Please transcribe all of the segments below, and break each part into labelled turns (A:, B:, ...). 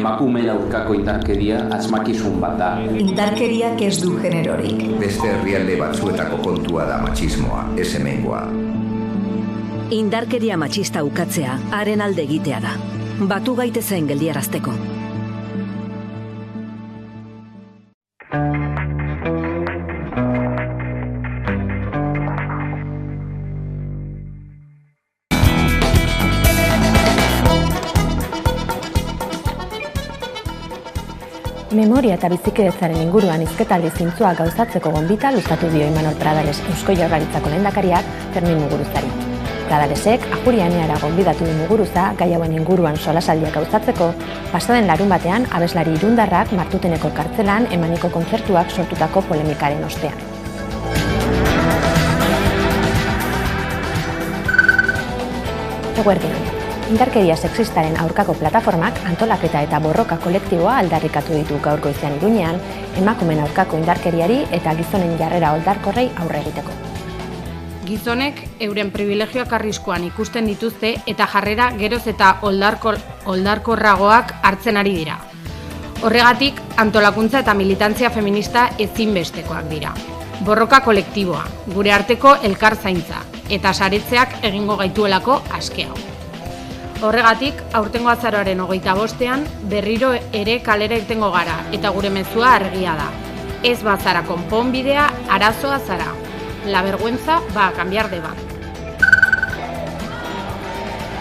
A: Emakumeen aurkako indarkeria asmakizun bat da.
B: Indarkeriak ez du generorik.
C: Beste herrialde batzuetako kontua da matxismoa, ez hemengoa.
D: Indarkeria matxista ukatzea, haren alde egitea da. Batu gaitezen geldiarazteko.
E: Memoria eta bizikidetzaren inguruan hizketaldi zintzoa gauzatzeko gonbita luzatu dio Imanol Pradales Eusko Jaurlaritzako lehendakariak Fermin Muguruzari. Pradalesek Ajuria Eneara gonbidatu du Muguruza gai hauen inguruan solasaldiak gauzatzeko, pasaden larunbatean abeslari irundarrak Martuteneko kartzelan emaniko kontzertuak sortutako polemikaren ostean. Eguerdian. Indarkeria sexistaren aurkako plataformak antolaketa eta borroka kolektiboa aldarrikatu ditu gaur goizean Iruñean, emakumeen aurkako indarkeriari eta gizonen jarrera oldarkorrei aurre egiteko.
F: Gizonek euren privilegioak arriskuan ikusten dituzte eta jarrera geroz eta oldarkorragoak hartzen ari dira. Horregatik, antolakuntza eta militantzia feminista ezinbestekoak dira. Borroka kolektiboa, gure arteko elkar zaintza eta saretzeak egingo gaituelako askeago. Horregatik, aurtengo azaroaren 25ean berriro ere kalera irtengo gara eta gure mezua argia da. Ez bazara konponbidea, arazoa zara. La vergüenza va a cambiar de bando.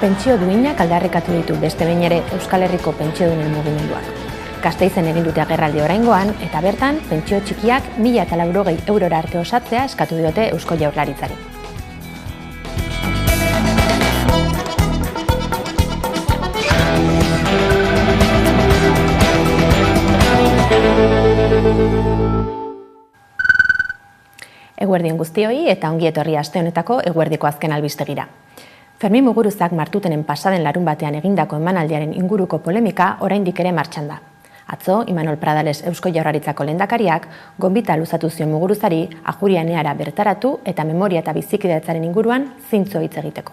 E: Pentsio duinak aldarrikatu ditu beste behin ere Euskal Herriko pentsiodunen mugimenduak. Gasteizen egin dute agerraldi oraingoan eta bertan pentsio txikiak 1.080 eurora arte osatzea eskatu diote Eusko Jaurlaritzari. Eguerdion guztioi eta ongi etorri aste honetako eguerdiko azken albistegira. Fermin Muguruzak Martutenen pasaden larunbatean egindako emanaldiaren inguruko polemika oraindik ere martxan da. Atzo, Imanol Pradales Eusko Jaurlaritzako lehendakariak gonbita luzatu zion Muguruzari Ajuria Eneara bertaratu eta memoria eta bizikidetzaren inguruan zintzo hitz egiteko.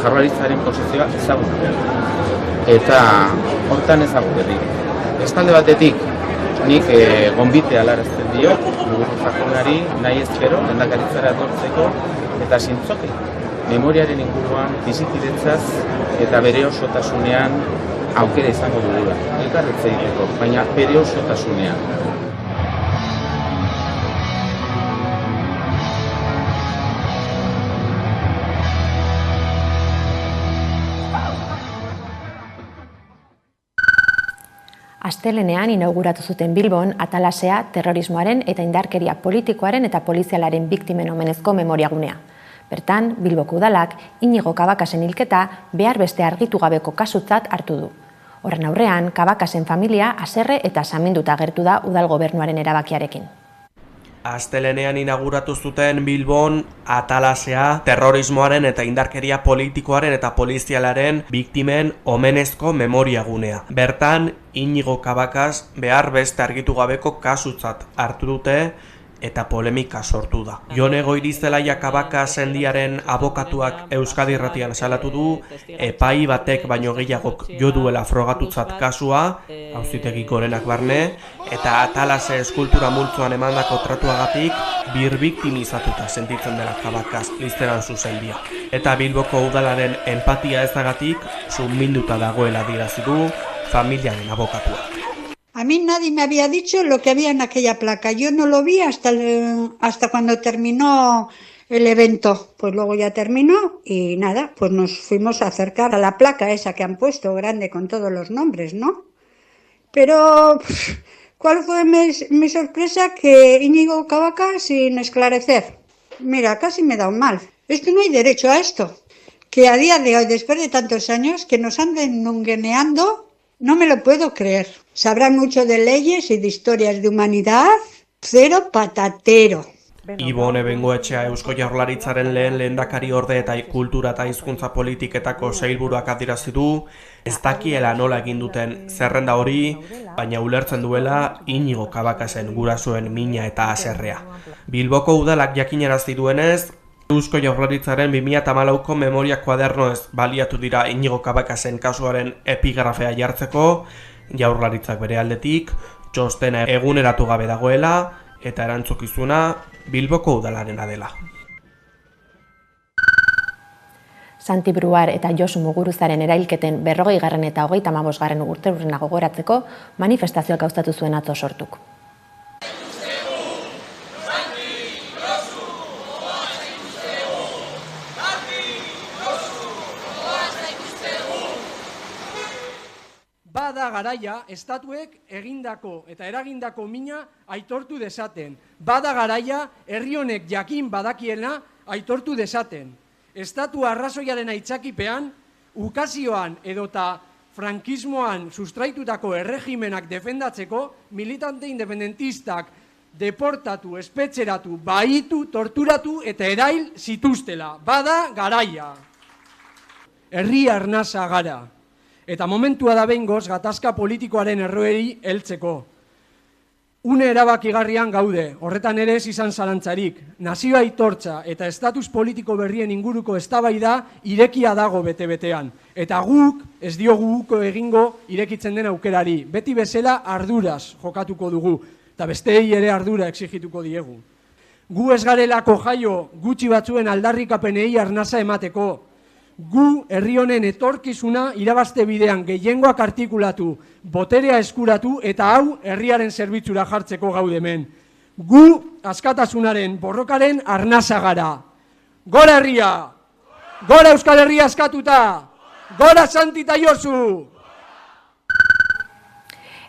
G: Jaurlaritzaren posizioa ezaguna. Eta hortan ezagut herri. Bestalde batetik, nik gonbite alarazten diot, Muguruza jaunari nahi ezkero, lehendakaritzara etortzeko, eta zintzoki. Memoriaren inguruan, bizikidetzaz eta bere osotasunean aukera izango dugula. Elkarretze egiteko, baina bere osotasunean.
E: Astelenean inauguratu zuten Bilbon Atalasea terrorismoaren eta indarkeria politikoaren eta polizialaren biktimen omenezko memoriagunea. Bertan, Bilboko udalak Inigo Kabakasen hilketa behar beste argitu gabeko kasutzat hartu du. Horren aurrean, Kabakasen familia haserre eta saminduta agertu da udal gobernuaren erabakiarekin.
H: Astelenean inauguratu zuten Bilbon Atalasea terrorismoaren eta indarkeria politikoaren eta polizialaren biktimen omenezko memoriagunea. Bertan, Inigo Kabakas behar beste argitu gabeko kasutzat hartu dute eta polemika sortu da. Jone Goirizelaia Kabakas sendiaren abokatuak Euskadi Irratian salatu du epai batek baino gehiagok jo duela frogatutzat kasua, Auzitegi Gorenak barne, eta Atalase eskultura multzoan emandako tratuagatik birbiktimizatuta sentitzen dela Kabakas listeran zuzendia. Eta Bilboko udalaren empatia ezagatik suminduta dagoela adierazi du familiaren abokatuak.
I: A mí nadie me había dicho lo que había en aquella placa. Yo no lo vi hasta cuando terminó el evento. Pues luego ya terminó y nada, pues nos fuimos a acercar a la placa esa que han puesto, grande con todos los nombres, ¿no? Pero, ¿cuál fue mi sorpresa? Que Íñigo Cabacas sin esclarecer. Mira, casi me da un mal. Es que no hay derecho a esto. Que a día de hoy, después de tantos años, que nos anden nungueneando, no me lo puedo creer. Sabrán mucho de leyes y de historias de humanidad, Cero patatero.
H: Ibone Bengoetxea Eusko Jaurlaritzaren lehendakari orde eta kultura eta hizkuntza politiketako sailburuak adierazi du, ez dakiela nola egin duten zerrenda hori, baina ulertzen duela Inigo Cabacas-en gurasoen mina eta haserrea. Bilboko udalak jakinarazi duenez, Eusko Jaurlaritzaren 2014ko memoria kuadernoez baliatu dira Inigo Cabacas-en kasuaren epigrafea jartzeko, Jaurlaritzak bere aldetik, txostena eguneratu gabe dagoela eta erantzukizuna Bilboko udalarena dela.
E: Santi Bruar eta Josu Muguruzaren erailketen 40. eta 35. urteurrena gogoratzeko manifestazioak gauzatu zuen atzo Sortuk.
J: Bada garaia, estatuek egindako eta eragindako mina aitortu dezaten. Bada garaia, herri honek jakin badakiena aitortu dezaten. Estatu arrazoiaren aitzakipean, ukazioan edota frankismoan sustraitutako erregimenak defendatzeko, militante independentistak deportatu, espetxeratu, bahitu, torturatu eta erail zituztela. Bada garaia. Herri arnasa gara. Eta momentua da behingoz gatazka politikoaren erroeri heltzeko. Une erabakigarrian gaude, horretan ere ez izan zalantzarik. Nazio aitortza eta estatus politiko berrien inguruko eztabaida irekia dago bete-betean. Eta guk ez diogu uko egingo irekitzen den aukerari. Beti bezala arduraz jokatuko dugu, eta besteei ere ardura exigituko diegu. Gu ez garelako jaio gutxi batzuen aldarrikapenei arnasa emateko. Gu herri honen etorkizuna irabazte bidean gehiengoak artikulatu, boterea eskuratu eta hau herriaren zerbitzura jartzeko gaude hemen. Gu askatasunaren borrokaren arnasa gara. Gora herria! Gora Euskal Herria askatuta! Gora Santi eta Josu!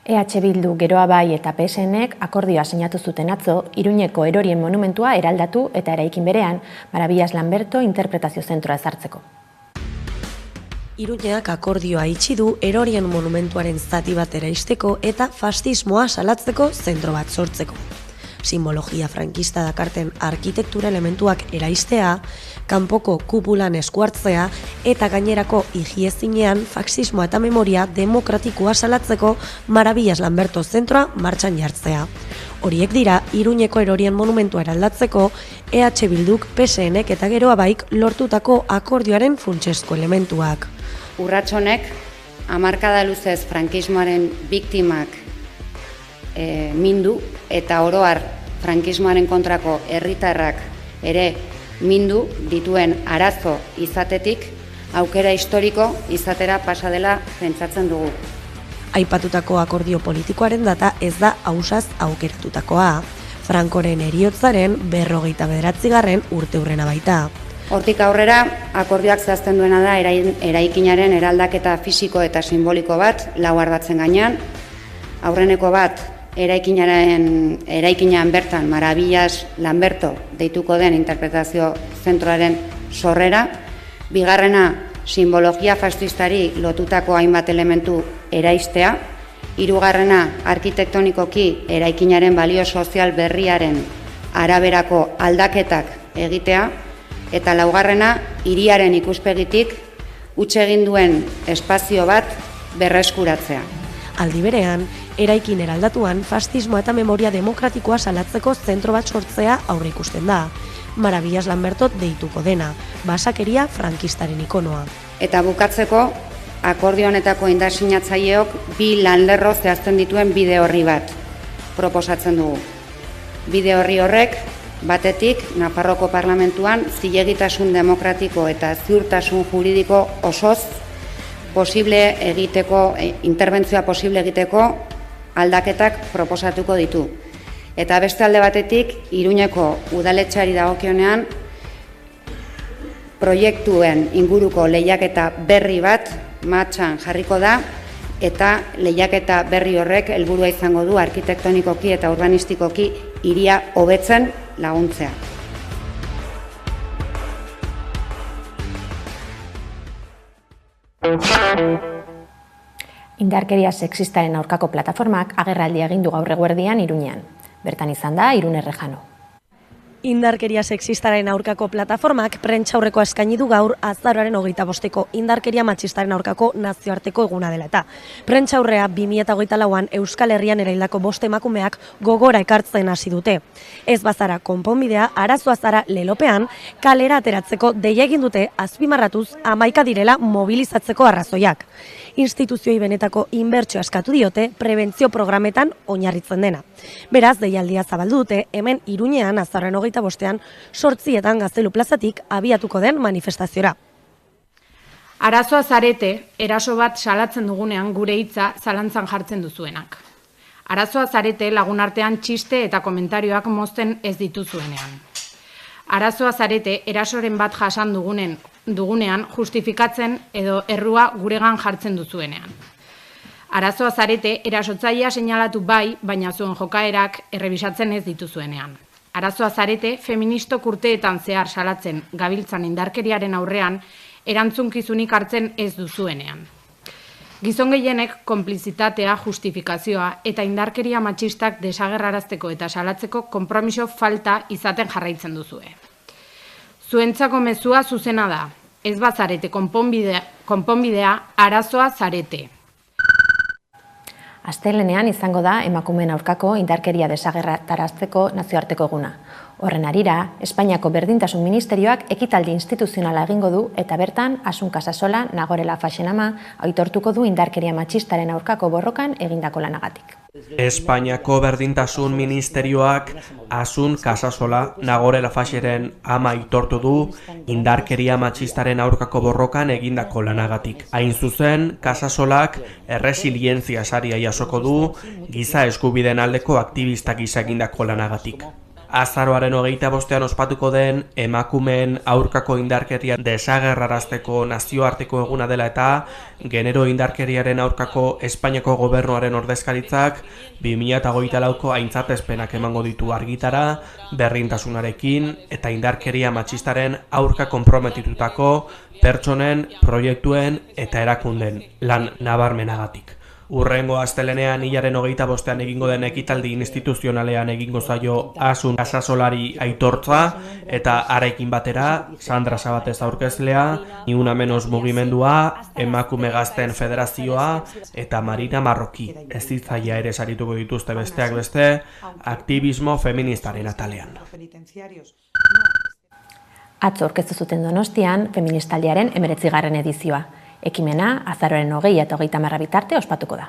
E: EH Bildu, Geroa Bai eta PSNek akordioa sinatu zuten atzo, Iruñeko erorien monumentua eraldatu eta eraikin berean, Maravillas Lamberto interpretazio zentroa ezartzeko.
K: Iruñeak akordioa itxi du erorien monumentuaren zati bat eraisteko eta fascismoa salatzeko zentro bat sortzeko. Simbologia frankista dakarten arkitektura elementuak eraistea, kanpoko kupulan eskuartzea eta gainerako higiezinean faxismoa eta memoria demokratikoa salatzeko Maravillas Lamberto zentroa martxan jartzea. Horiek dira Iruñeko erorien monumentua eraldatzeko EH Bilduk, PSNek eta Geroa Baik lortutako akordioaren funtsezko elementuak.
L: Urratxonek, hamarkada luzez frankismoaren biktimak mindu eta oro har frankismoaren kontrako herritarrak ere mindu dituen arazo izatetik aukera historiko izatera pasa dela pentsatzen dugu.
K: Aipatutako akordio politikoaren data ez da ausaz aukeratutakoa. Frankoren heriotzaren 49. urteurrena baita.
L: Hortik aurrera, akordioak zehazten duena da eraikinaren eraldaketa fisiko eta simboliko bat lau ardatzen gainean. Aurreneko bat, eraikinean bertan Maravillas Lamberto deituko den interpretazio zentroaren sorrera. Bigarrena, simbologia faxistari lotutako hainbat elementu eraistea. Hirugarrena, arkitektonikoki eraikinaren balio sozial berriaren araberako aldaketak egitea. Eta laugarrena, hiriaren ikuspegitik huts egin duen espazio bat berreskuratzea.
K: Aldi berean, eraikin eraldatuan fascismoa eta memoria demokratikoa salatzeko zentro bat sortzea aurreikusten da. Maravillas Lamberto deituko dena, basakeria frankistaren ikonoa.
L: Eta bukatzeko, akordio honetako indarsinatzailek bi lanlerro zehazten dituen bide orri bat proposatzen dugu. Bide orri horrek, batetik, Nafarroko Parlamentuan zilegitasun demokratiko eta ziurtasun juridiko osoz interbentzioa posible egiteko aldaketak proposatuko ditu. Eta beste alde batetik, Iruñeko udaletxeari dagokionean proiektuen inguruko lehiaketa berri bat martxan jarriko da eta lehiaketa berri horrek helburua izango du arkitektonikoki eta urbanistikoki hiria hobetzen laguntzea.
E: Indarkeria sexistaren aurkako plataformak agerraldia egin du gaur eguerdian Iruñean. Bertan izan da Irune Rejano.
K: Indarkeria sexistaren aurkako plataformak prentsaurrekoa eskaini du gaur azaroaren 25ko indarkeria matxistaren aurkako nazioarteko eguna dela eta. Prentsaurrea 2024an Euskal Herrian eraildako 5 emakumeak gogora ekartzen hasi dute. Ez bazara konponbidea, arazoa zara lelopean, kalera ateratzeko deia egin dute azpimarratuz 11 direla mobilizatzeko arrazoiak. Instituzioi benetako inbertsio eskatu diote prebentzio programetan oinarritzen dena. Beraz, deialdia zabaldu dute hemen Iruñean azaroaren 25ean 8etan Gaztelu plazatik abiatuko den manifestaziora.
F: Arazoa zarete, eraso bat salatzen dugunean gure hitza zalantzan jartzen duzuenak. Arazoa zarete lagunartean txiste eta komentarioak mozten ez dituzuenean. Arazoa zarete erasoren bat jasan dugunean justifikatzen edo errua guregan jartzen duzuenean. Arazoa zarete erasotzailea seinalatu bai, baina zuen jokaerak errebisatzen ez dituzuenean. Arazoa zarete feministok urteetan zehar salatzen gabiltzan indarkeriaren aurrean erantzunkizunik hartzen ez duzuenean. Gizon gehienek konplizitatea, justifikazioa eta indarkeria matxistak desagerrarazteko eta salatzeko konpromiso falta izaten jarraitzen duzue. Zuentzako mezua zuzena da, ez bazarete konponbidea, arazoa zarete.
E: Astelehenean izango da emakumeen aurkako indarkeria desagerrarazteko nazioarteko eguna. Horren harira, Espainiako Berdintasun Ministerioak ekitaldi instituzionala egingo du eta bertan Asun Casasola Nagore Lafaxen ama aitortuko du indarkeria matxistaren aurkako borrokan egindako lanagatik.
H: Espainiako Berdintasun Ministerioak Asun Casasola Nagore Lafaxeren ama aitortu du indarkeria matxistaren aurkako borrokan egindako lanagatik. Hain zuzen, Casasolak erresilientzia saria jasoko du giza eskubideen aldeko aktivista gisa egindako lanagatik. Azaroaren 25ean ospatuko den emakumeen aurkako indarkeria desagerrarazteko nazioarteko eguna dela eta genero indarkeriaren aurkako Espainiako gobernuaren ordezkaritzak 2024ko aintzatespenak emango ditu argitara, berdintasunarekin eta indarkeria matxistaren aurka konprometitutako pertsonen, proiektuen eta erakunden lan nabarmenagatik. Urrengo astelehenean hilaren 25ean egingo den ekitaldi instituzionalean egingo zaio Asun Casasolari aitortza eta harekin batera Sandra Sabatez aurkezlea, Ni Una Menos mugimendua, Emakume Gazteen Federazioa eta Marina Marroki. Ez hitzaia ere sarituko dituzte besteak beste aktivismo feministaren atalean.
E: Atzo aurkeztu zuten Donostian feministaldiaren 19. edizioa. Ekimena azaroaren 20 eta 30 bitarte ospatuko da.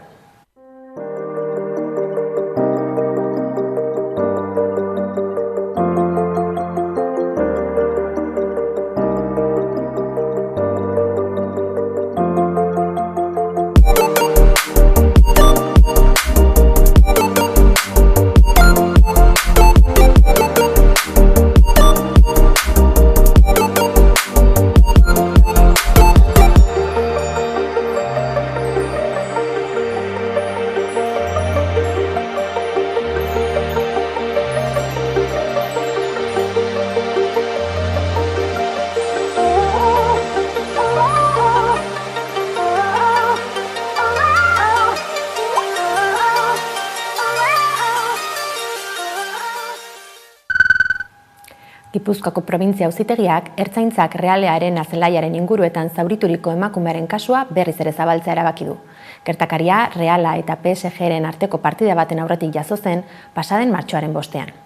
E: Gipuzkoako probintzia auzitegiak ertzaintzak Realearen Azelaiaren inguruetan zaurituriko emakumearen kasua berriz ere zabaltzea erabaki du. Gertakaria Reala eta PSG-ren arteko partida baten aurretik jazo zen pasaden martxoaren 5ean.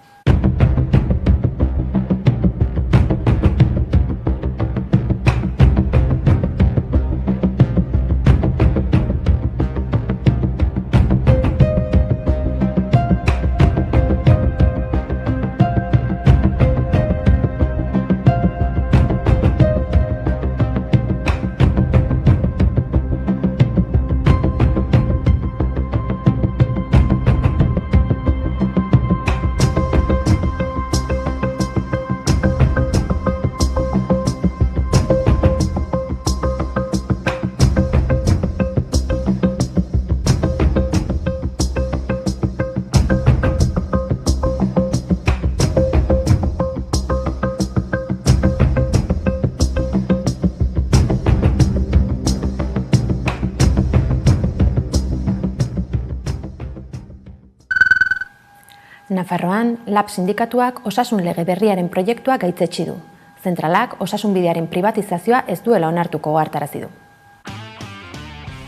E: Nafarroan, LAB sindikatuak osasun lege berriaren proiektua gaitzetsi du. Zentralak osasunbidearen privatizazioa ez duela onartuko ohartarazi du.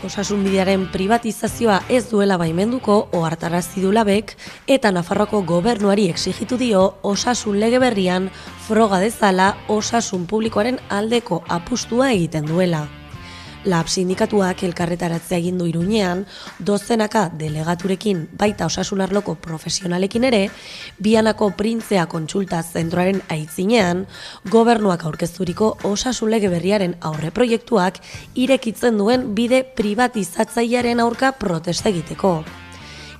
K: Osasunbidearen privatizazioa ez duela baimenduko ohartarazi du LABek eta Nafarroako gobernuari exijitu dio osasun lege berrian froga dezala osasun publikoaren aldeko apustua egiten duela. LAB sindikatuak elkarretaratzea egin du Iruñean, dozenaka delegaturekin baita osasun arloko profesionalekin ere, Bianako Printzea kontsulta zentroaren aitzinean, gobernuak aurkezturiko osasun lege berriaren aurreproiektuak irekitzen duen bide privatizatzailearen aurka protesta egiteko.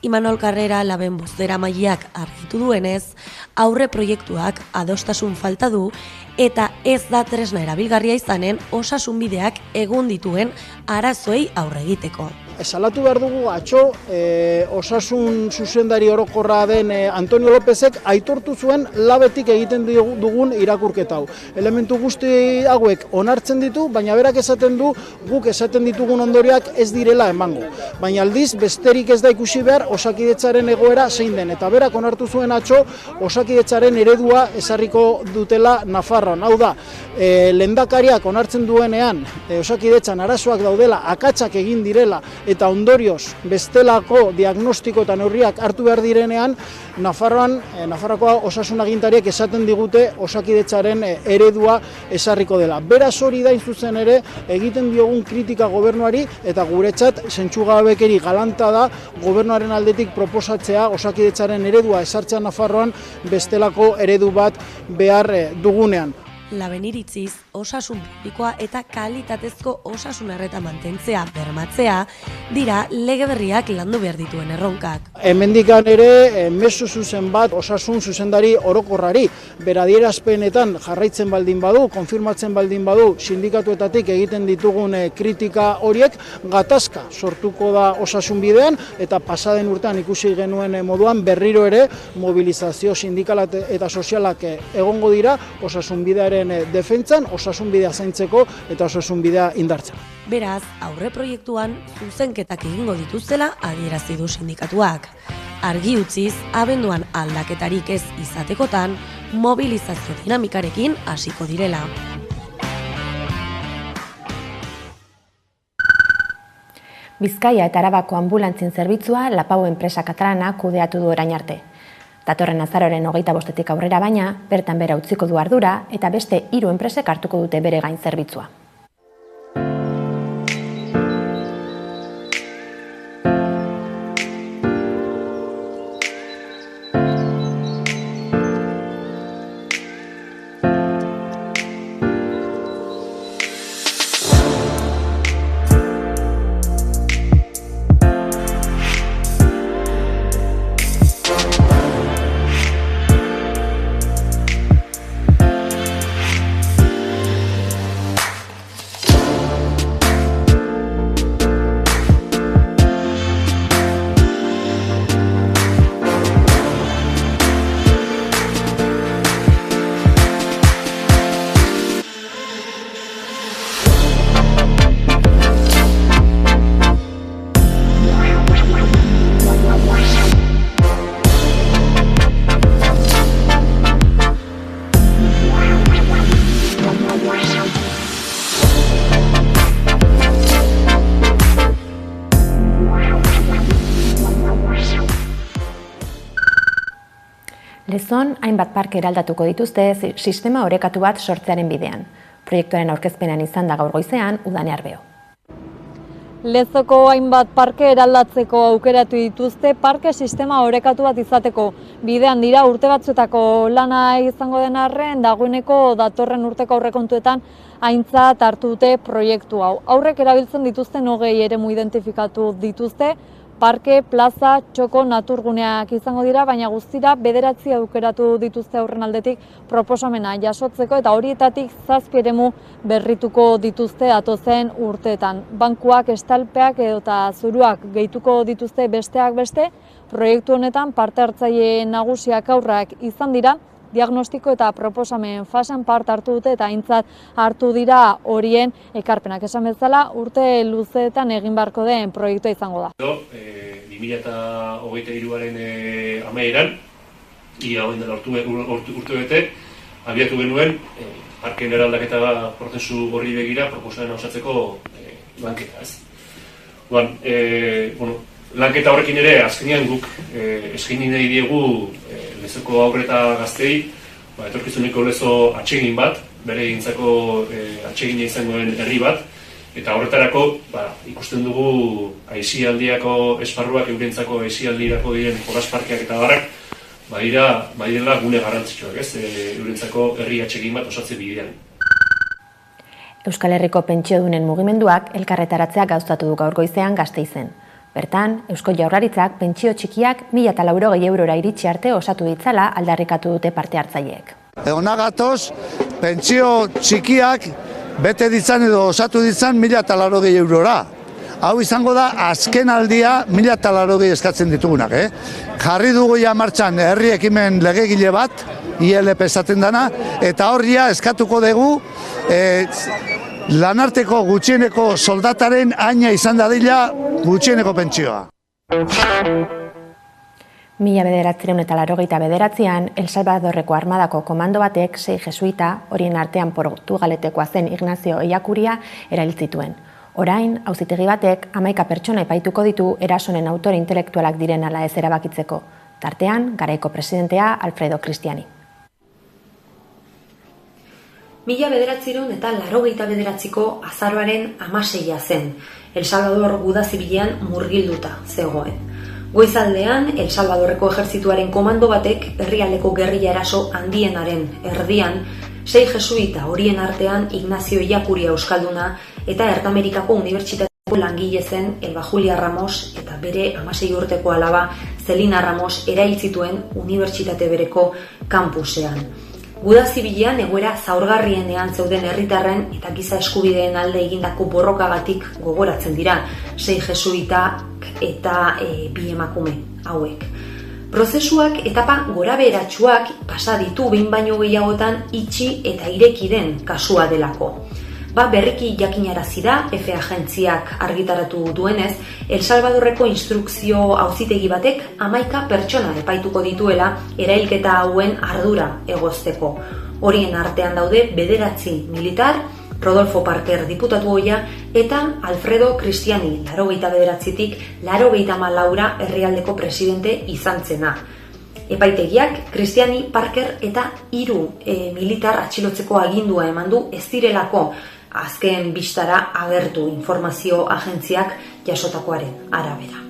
K: Imanol Carrera LABen bozeramaileak argitu duenez, aurreproiektuak adostasun falta du eta ez da tresna erabilgarria izanen osasunbideak egun dituen arazoei aurre egiteko.
M: Salatu behar dugu atzo osasun zuzendari orokorra den Antonio Lópezek aitortu zuen LABetik egiten dugun irakurketa hau. Elementu guzti hauek onartzen ditu, baina berak esaten du guk esaten ditugun ondorioak ez direla emango. Baina aldiz besterik ez da ikusi behar Osakidetzaren egoera zein den, eta berak onartu zuen atzo Osakidetzaren eredua ezarriko dutela Nafarroan. Hau da, lehendakariak onartzen duenean Osakidetzan arazoak daudela, akatsak egin direla, eta ondorioz bestelako diagnostiko eta neurriak hartu behar direnean, Nafarroako osasun agintariek esaten digute Osakidetzaren eredua ezarriko dela. Beraz hori da zuzen ere egiten diogun kritika gobernuari, eta guretzat zentzugabekeri galanta da gobernuaren aldetik proposatzea Osakidetzaren eredua ezartzea Nafarroan bestelako eredu bat behar dugunean.
K: LABen iritziz, osasun publikoa eta kalitatezko osasun arreta mantentzea bermatzea dira lege berriak landu behar dituen erronkak.
M: Hemendikan ere mezu zuzen bat osasun zuzendari orokorrari, beradierazpenetan jarraitzen baldin badu, konfirmatzen baldin badu, sindikatuetatik egiten ditugun kritika horiek gatazka sortuko da osasun bidean, eta pasaden urtean ikusi genuen moduan berriro ere mobilizazio sindikala eta sozialak egongo dira osasun bidearen defentsan, osasun bidea zaintzeko eta osasun bidea indartzen.
K: Beraz, aurre proiektuan zuzenketak egingo dituztela adierazi du sindikatuak. Argi utziz, abenduan aldaketarik ez izatekotan, mobilizazio dinamikarekin hasiko direla.
E: Bizkaia eta Arabako anbulantzien zerbitzua Lapau enpresa katalana kudeatu du orain arte. Datorren azaroren 25-etik aurrera baina, bertan bera utziko du ardura eta beste 3 enpresek hartuko dute bere gain zerbitzua. Lezon, hainbat parke eraldatuko dituzte sistema orekatu bat sortzearen bidean. Proiektuaren aurkezpenean izan da gaur goizean, Udane Arbeo.
N: Lezoko hainbat parke eraldatzeko aukeratu dituzte, parke sistema orekatu bat izateko bidean dira. Urte batzuetako lana izango den arren, dagoeneko datorren urteko aurrekontuetan aintzat hartu dute proiektu hau. Aurrek erabiltzen dituzten 20 eremu identifikatu dituzte, parke, plaza, txoko, naturguneak izango dira, baina guztira 9 aukeratu dituzte aurren aldetik proposamena jasotzeko, eta horietatik 7 eremu berrituko dituzte datozen urteetan. Bankuak, estalpeak edota zuruak gehituko dituzte besteak beste. Proiektu honetan parte hartzaile nagusiak aurrak izan dira, diagnostiko eta proposamen fasean parte hartu dute eta aintzat hartu dira horien ekarpenak. Esan bezala, urte luzeetan egin beharko den proiektua izango da.
O: 2023aren amaieran ia hoin dela urte bete, abiatu genuen parken eraldaketa prozesu horri begira proposamena osatzeko lanketa, ez? Lanketa horrekin ere, azkenean guk eskaini nahi diegu lezoko aurre eta gaztei etorkizuneko lezo atsegin bat, bere egintzako atsegina izangoen herri bat, eta horretarako ikusten dugu aisialdiako esparruak eurentzako aisialdirako diren jolasparkeak eta barrak badirela gune garrantzitsuak, ez? Eurentzako herri atsegin bat osatze bidean.
E: Euskal Herriko pentsiodunen mugimenduak elkarretaratzea gauztatu du gaur goizean Gasteizen. Bertan, Eusko Jaurlaritzak pentsio txikiak 1.080 eurora iritsi arte osatu ditzala aldarrikatu dute parte hartzaileek.
P: Hona gatoz, pentsio txikiak bete ditzan edo osatu ditzan 1.080 eurora. Hau izango da azken aldia 1.080 eskatzen ditugunak. Jarri dugu ja martxan herri ekimen legegile bat, ILP esaten dana, eta horria eskatuko dugu lanarteko gutxieneko soldataren aina izan dadila gutxieneko pentsioa.
E: 1989an El Salvadorreko armadako komando batek 6 jesuita, horien artean Portugaletekoa zen Ignacio Ellacuría, erail zituen. Orain, auzitegi batek 11 pertsona epaituko ditu erasonen autore intelektualak diren ala ez erabakitzeko. Tartean, garaiko presidentea Alfredo Cristiani.
K: 1989ko azaroaren 16a zen, El Salvador guda zibilean murgilduta zegoen. Goizaldean, El Salvadorreko ejertzituaren komando batek herrialdeko gerrilla eraso handienaren erdian, 6 jesuita horien artean Ignacio Ellacuría euskalduna eta Ertamerikako unibertsitateko langile zen Elba Julia Ramos eta bere 16 urteko alaba Zelina Ramos erail zituen unibertsitate bereko kampusean. Guda zibilean egoera zaurgarrienean zeuden herritarren eta giza eskubideen alde egindako borrokagatik gogoratzen dira 6 jesuitak eta 2 emakume hauek. Prozesuak etapa gorabeheratsuak pasa ditu behin baino gehiagotan itxi eta ireki den kasua delako. Berriki jakinarazi da, EFE agentziak argitaratu duenez, El Salvadorreko instrukzio auzitegi batek 11 pertsona epaituko dituela erailketa hauen ardura egozteko. Horien artean daude 9 militar, Rodolfo Parker diputatu ohia eta Alfredo Cristiani 89tik 94 herrialdeko presidente izan zena. Epaitegiak Cristiani, Parker eta 3 militar atxilotzeko agindua eman du ez direlako azken bistara agertu informazio agentziak jasotakoaren arabera.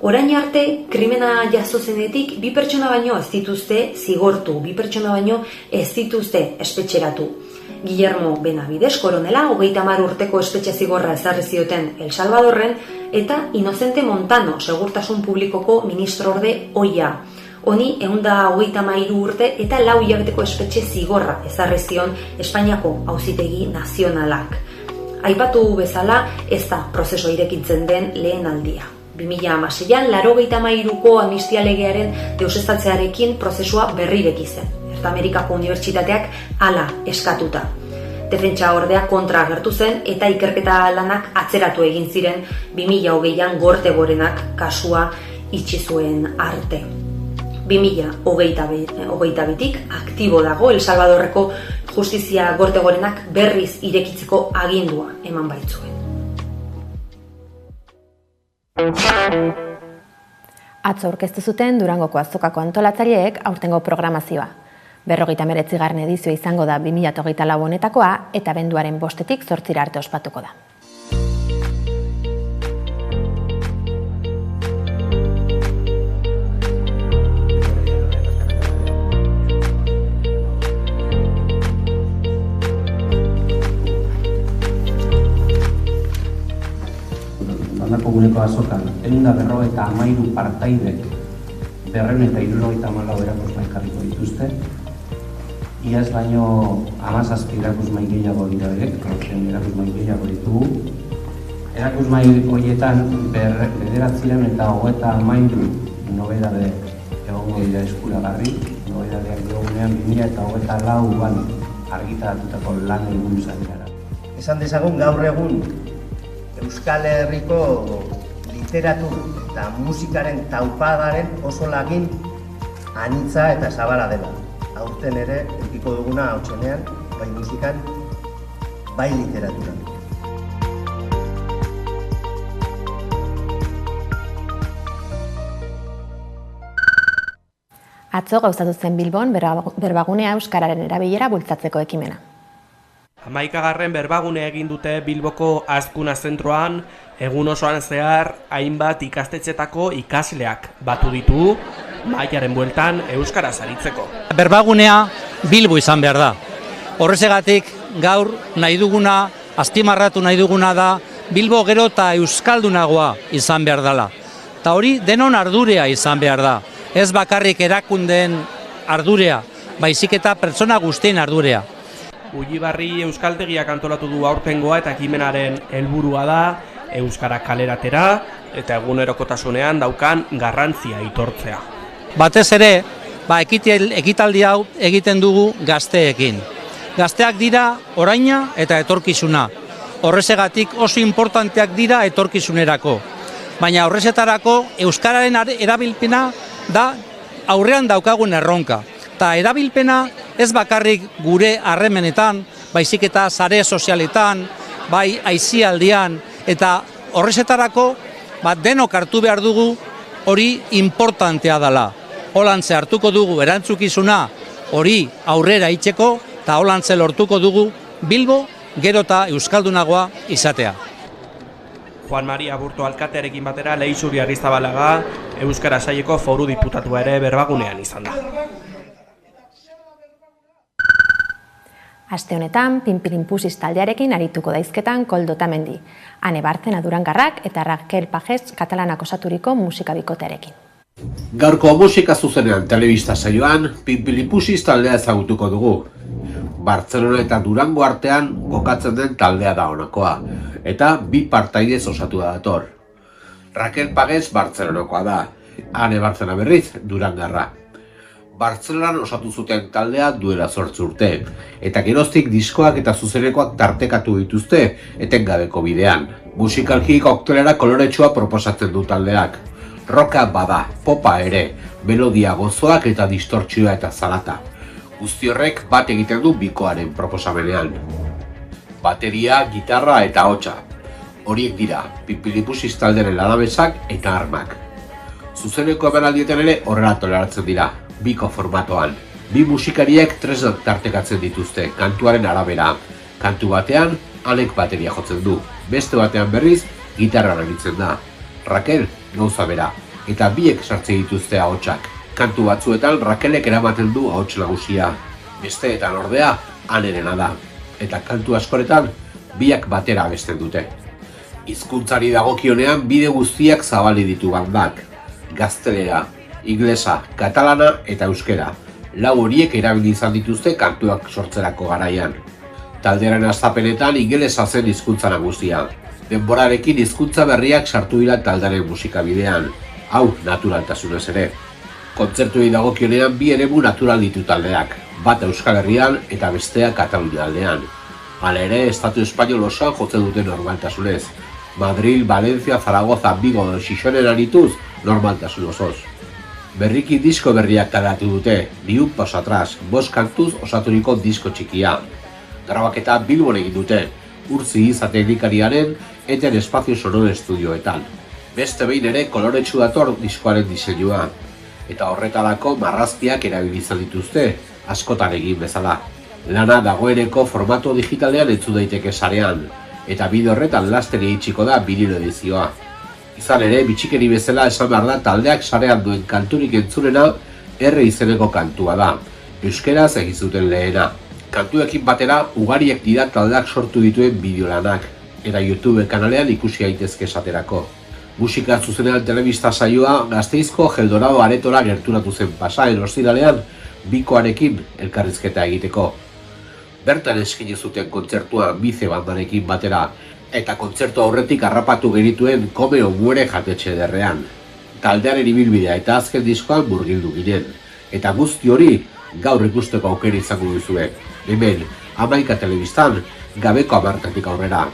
K: Orain arte, krimena jazo zenetik 2 pertsona baino ez dituzte zigortu, 2 pertsona baino ez dituzte espetxeratu. Guillermo Benavides koronela, 30 urteko espetxe zigorra ezarri zioten El Salvadorren, eta Inocente Montano, segurtasun publikoko ministrorde ohia. Honi 133 urte eta 4 hilabeteko espetxe zigorra ezarri zion Espainiako auzitegi nazionalak. Aipatu bezala, ez da prozeso irekitzen den lehen aldia. 2016an 93ko amnistia legearen deuseztatzearekin prozesua berrireki zen. Ertamerikako unibertsitateak hala eskatuta. Defentsa ordea kontra agertu zen eta ikerketa lanak atzeratu egin ziren 2020an Gorte Gorenak kasua itxi zuen arte. 2022tik aktibo dago El Salvadorreko justizia Gorte Gorenak berriz irekitzeko agindua eman baitzuen.
E: Atzo aurkeztu zuten Durangoko azokako antolatzaileek aurtengo programazioa. 59. edizioa izango da 2024 honetakoa eta abenduaren 5tik 8 arte ospatuko da.
A: Bandako guneko azokan, 153 partaidek 274 erakusmai jarriko dituzte. Iaz baino 17 erakusmai gehiago dira ere, erakusmai gehiago ditugu. Erakusmai horietan 933 nobedade egongo dira eskuragarri. Nobedadeak diogunean 2024an argitaratutako lan helburuz ari gara.
Q: Esan dezagun gaur egun Euskal Herriko literatur eta musikaren taupadaren oso lagin anitza eta zabala dela. Aurten ere, edukiko duguna hautsenean, bai musikan, bai literaturan.
E: Atzo gauzatu zen Bilbon berbagunea euskararen erabilera bultzatzeko ekimena.
H: 11. berbagunea egin dute Bilboko Azkuna zentroan, egun osoan zehar hainbat ikastetxetako ikasleak batu ditu mahaiaren bueltan euskaraz aritzeko.
R: Berbagunea Bilbo izan behar da. Horrezegatik gaur nahi duguna, azpimarratu nahi duguna da Bilbo gero eta euskaldunagoa izan behar dela. Eta hori denon ardurea izan behar da. Ez bakarrik erakundeen ardurea, baizik eta pertsona guztien ardurea.
H: Ullibarri euskaltegiak antolatu du aurtengoa eta ekimenaren helburua da euskara kaleratera eta egunerokotasunean daukan garrantzia aitortzea.
R: Batez ere, ekitaldi hau egiten dugu gazteekin. Gazteak dira oraina eta etorkizuna. Horrezegatik oso importanteak dira etorkizunerako. Baina horrezetarako euskararen erabilpena da aurrean daukagun erronka. Eta erabilpena ez bakarrik gure harremenetan, baizik eta sare sozialetan, bai aisialdian, eta horrezetarako denok hartu behar dugu hori importantea dela. Holantze hartuko dugu erantzukizuna hori aurrera itzeko, eta holantze lortuko dugu Bilbo gero eta euskaldunagoa izatea.
H: Juan Maria Aburto alkatearekin batera Leixuri Arrizabalaga Euskara Saileko foru diputatua ere berbagunean izan da.
E: Aste honetan, Pinpilinpusis taldearekin arituko daizketan Koldo Otamendi, Ane Bartzena Durangarrak eta Raquel Pagés Katalanak osaturiko musika bikotearekin.
S: Gaurko musika zuzenean telebista saioan, Pinpilinpusis taldea ezagutuko dugu. Bartzelona eta Durango artean kokatzen den taldea da honakoa, eta bi partaidez osatu da dator. Raquel Pagés Bartzelonakoa da, Ane Bartzena berriz Durangarra. Bartzelonan osatu zuten taldea duela 8 urte, eta geroztik diskoak eta zuzenekoak tartekatu dituzte etengabeko bidean. Musikalki koktelera koloretsua proposatzen du taldeak. Roka bada, popa ere, melodia gozoak eta distortzioa eta zalata. Guzti horrek bat egiten du bikoaren proposamenean. Bateria, gitarra eta ahotsa. Horiek dira, Pinpilinpusis talderen lanabesak eta armak. Zuzeneko emanaldietan ere horrela toleratzen dira, biko formatoan. Bi musikariek tresnak tartekatzen dituzte, kantuaren arabera. Kantu batean, Anek bateria jotzen du, beste batean berriz, gitarra erabiltzen da. Raquel, gauza bera, eta biek sartzen dituzte ahotsak. Kantu batzuetan Raquelek eramaten du ahots nagusia, besteetan ordea Anerena da, eta kantu askoretan biak batera abesten dute. Hizkuntzari dagokionean bide guztiak zabali ditu bandak. Gaztelera, inglesa, katalana eta euskera. Lau horiek erabili izan dituzte kantuak sortzerako garaian. Taldearen hastapenetan ingelesa zen hizkuntza nagusia. Denborarekin hizkuntza berriak sartu dira taldearen musikabidean, hau naturaltasunez ere. Kontzertuei dagokionean bi eremu natural ditu taldeak, bat Euskal Herrian eta bestea Katalunia aldean. Hala ere, Estatu Espainol osoan jotzen dute normaltasunez. Madril, Valencia, Zaragoza, Vigo edo Xixonen arituz normaltasun osoz. Berriki disko berriak kaleratu dute, Ni un paso atrás, 5 kantuz osaturiko disko txikia. Grabaketa Bilbon egin dute, Urtzi Iza teknikariaren eten Espazio Sonoro estudioetan. Beste behin ere koloretsu dator diskoaren diseinua, eta horretarako marrazkiak erabili izan dituzte, askotan egin bezala. Lana dagoeneko formato digitalean entzu daiteke sarean, eta bideo horretan laster iritsiko da vinilo edizioa. Izan ere, bitxikeri bezala esan behar da taldeak sarean duen kanturik entzunena R izeneko kantua da, euskeraz egin zuten lehena. Kantuekin batera, ugariek dira taldeak sortu dituen bideolanak, eta YouTube kanalean ikusi daitezke esaterako. Musika zuzenean telebista saioa Gasteizko Geldorado aretora gerturatu zen pasaden ostiralean bikoarekin elkarrizketa egiteko. Bertan eskaini zuten kontzertua Bize bandarekin batera, eta kontzertu aurretik harrapatu genituen Come o Muere jatetxe ederrean. Taldearen ibilbidea eta azken diskoan murgildu ginen, eta guzti hori gaur ikusteko aukera izango duzue. Hemen, 11 telebistan, gabeko 10 aurrera.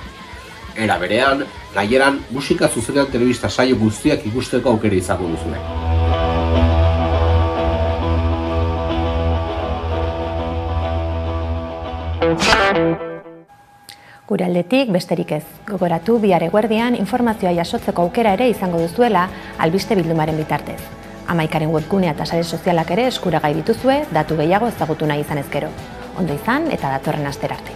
S: Era berean, gaieran musika zuzenean telebista saio guztiak ikusteko aukera izango duzue.
E: Gure aldetik besterik ez. Gogoratu bihar eguerdian informazioa jasotzeko aukera ere izango duzuela albiste bildumaren bitartez. Amaikaren webgunea eta sare sozialak ere eskuragai dituzue datu gehiago ezagutu nahi izan ezkero. Ondo izan eta datorren astera arte.